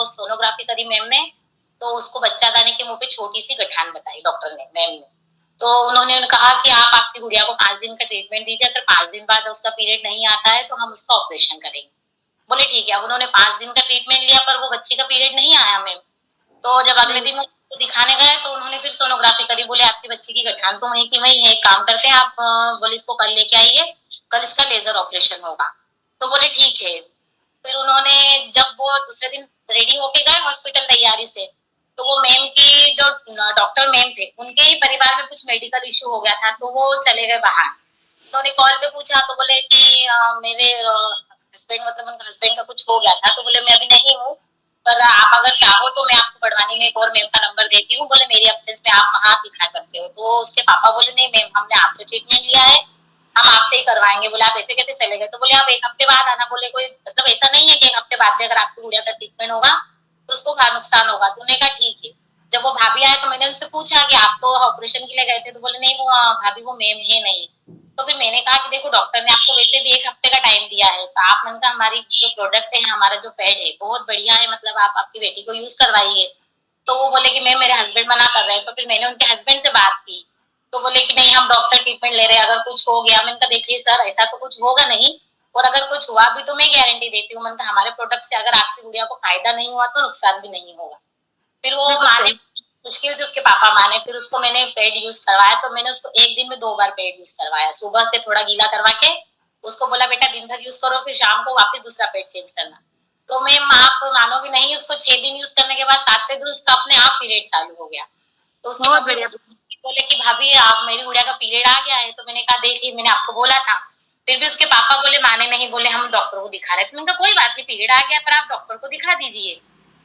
Sonography करी ma'am ने, तो उसको बच्चा दानी के मुंह पे छोटी सी गठान बताई डॉक्टर ने, मैम ने। तो उन्होंने कहा कि आप आपकी गुड़िया को 5 दिन का ट्रीटमेंट दीजिए, अगर 5 दिन बाद उसका पीरियड नहीं आता है तो हम उसका ऑपरेशन करेंगे। बोले ठीक है। अब उन्होंने 5 दिन का ट्रीटमेंट लिया पर वो बच्चे का पीरियड नहीं आया मैम। तो जब अगले दिन उसको दिखाने गए तो उन्होंने फिर सोनोग्राफी करी, बोले आपकी बच्ची की गठान तो वहीं की वहीं है, एक काम करते हैं आप बोले इसको कल लेके आइए, कल इसका लेजर ऑपरेशन होगा। तो बोले ठीक है। फिर उन्होंने जब वो दूसरे दिन रेडी होके गए हॉस्पिटल तैयारी से, तो वो मैम की जो डॉक्टर मैम थे, उनके ही परिवार में कुछ मेडिकल इश्यू हो गया था, तो वो चले गए बाहर। उन्होंने कॉल पे पूछा तो बोले कि मेरे हस्बैंड मतलब उनका हस्बैंड का कुछ हो गया था, तो बोले मैं अभी नहीं हूँ, पर आप अगर चाहो तो मैं आपको बड़वानी में एक और मैम का नंबर देती हूँ, बोले मेरी एब्सेंस में आप वहाँ दिखा सकते हो। तो उसके पापा बोले नहीं मैम, हमने आपसे ट्रीटमेंट लिया है, हम आपसे ही करवाएंगे। बोले आप ऐसे कैसे चले गए? तो बोले आप 1 हफ्ते बाद आना। बोले कोई मतलब ऐसा नहीं है कि 1 हफ्ते बाद भी अगर आपकी गुड़िया का ट्रीटमेंट होगा तो उसको क्या नुकसान होगा? तो उन्होंने कहा ठीक है। जब वो भाभी आए तो मैंने उनसे पूछा कि आप तो ऑपरेशन के लिए गए थे, तो बोले नहीं वो भाभी वो मैम है नहीं। तो फिर मैंने कहा कि देखो डॉक्टर ने आपको वैसे भी 1 हफ्ते का टाइम दिया है, तो आप मन का हमारी जो प्रोडक्ट है, हमारा जो पैड है बहुत बढ़िया है, मतलब आप आपकी बेटी को यूज करवाइए। तो वो बोले कि मैम मेरे हस्बैंड मना कर रहे हैं। तो फिर मैंने उनके हस्बैंड से बात की, तो बोले कि नहीं हम डॉक्टर ट्रीटमेंट ले रहे हैं, अगर कुछ हो गया। मैंने कहा देखिए सर ऐसा तो कुछ होगा नहीं, और अगर कुछ हुआ भी तो मैं गारंटी देती हूँ, मैंने कहा हमारे प्रोडक्ट से अगर आपकी गुड़िया को फायदा नहीं हुआ तो नुकसान भी नहीं होगा। फिर वो माने, मुश्किल से उसके पापा माने, फिर उसको मैंने पैड यूज करवाया। तो मैंने उसको एक दिन में 2 बार पैड यूज करवाया, सुबह से थोड़ा गीला करवा के उसको बोला बेटा दिन भर यूज करो, फिर शाम को वापस दूसरा पैड चेंज करना। तो मैम आप मानोगे नहीं, उसको 6 दिन यूज करने के बाद 7वें दिन उसका अपने आप पीरियड चालू हो गया। तो उसकी मम्मी बोले कि भाभी आप मेरी गुड़िया का पीरियड आ गया है। तो मैंने कहा देखिए मैंने आपको बोला था। फिर भी उसके पापा बोले माने नहीं, बोले हम डॉक्टर को दिखा रहे थे। मैंने कहा कोई बात नहीं, पीरियड आ गया पर आप डॉक्टर को दिखा दीजिए।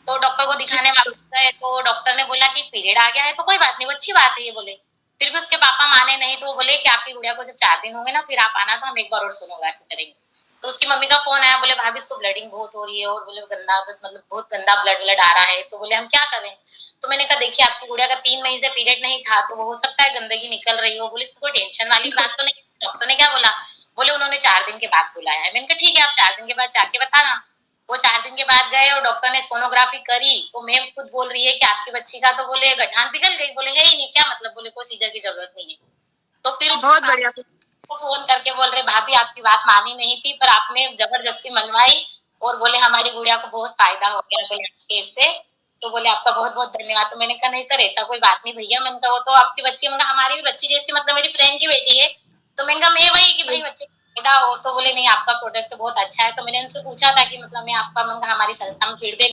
तो डॉक्टर को दिखाने वापस गए तो डॉक्टर ने बोला कि पीरियड आ गया है तो कोई बात नहीं, वो अच्छी बात है ये बोले। फिर भी उसके पापा माने नहीं, तो वो बोले कि आपकी गुड़िया को जब 4 दिन होंगे ना फिर आप आना, तो हम एक बार और सोनोग्राफी करेंगे। तो उसकी मम्मी का फोन आया, बोले भाभी इसको ब्लडिंग बहुत हो रही है और बोले गंदा मतलब बहुत गंदा ब्लड ब्लड आ रहा है। तो बोले हम क्या करें? तो मैंने कहा देखिए आपकी गुड़िया का 3 महीने से पीरियड नहीं था, तो हो सकता है गंदगी निकल रही हो। बोले इसको कोई टेंशन वाली बात तो नहीं। डॉक्टर ने क्या बोला? बोले उन्होंने 4 दिन के बाद बुलाया है। मैंने कहा ठीक है आप 4 दिन के बाद जाके बताना। वो 4 दिन के बाद गए और डॉक्टर ने सोनोग्राफी करी, तो मैम खुद बोल रही है कि आपकी बच्ची का तो बोले गठान पिघल गई। बोले है ही नहीं, क्या मतलब? बोले कोई सीजर की जरूरत नहीं है। तो फिर बहुत बढ़िया फोन करके बोल रहे भाभी आपकी बात मानी नहीं थी पर आपने जबरदस्ती मनवाई, और बोले हमारी गुड़िया को बहुत फायदा हो गया बोले आपके इससे। तो बोले आपका बहुत बहुत धन्यवाद। तो मैंने कहा नहीं सर ऐसा कोई बात नहीं भैया, मैंने कहा वो तो आपकी बच्ची, मैंने कहा हमारी भी बच्ची जैसी, मतलब मेरी फ्रेंड की बेटी है। तो मैंने कहा मैं वही कि भाई बच्चे फायदा हो। तो बोले नहीं आपका प्रोडक्ट बहुत अच्छा है। तो मैंने उनसे पूछा था कि मतलब मैं आपका, मैंने कहा हमारी संस्था में फीडबैक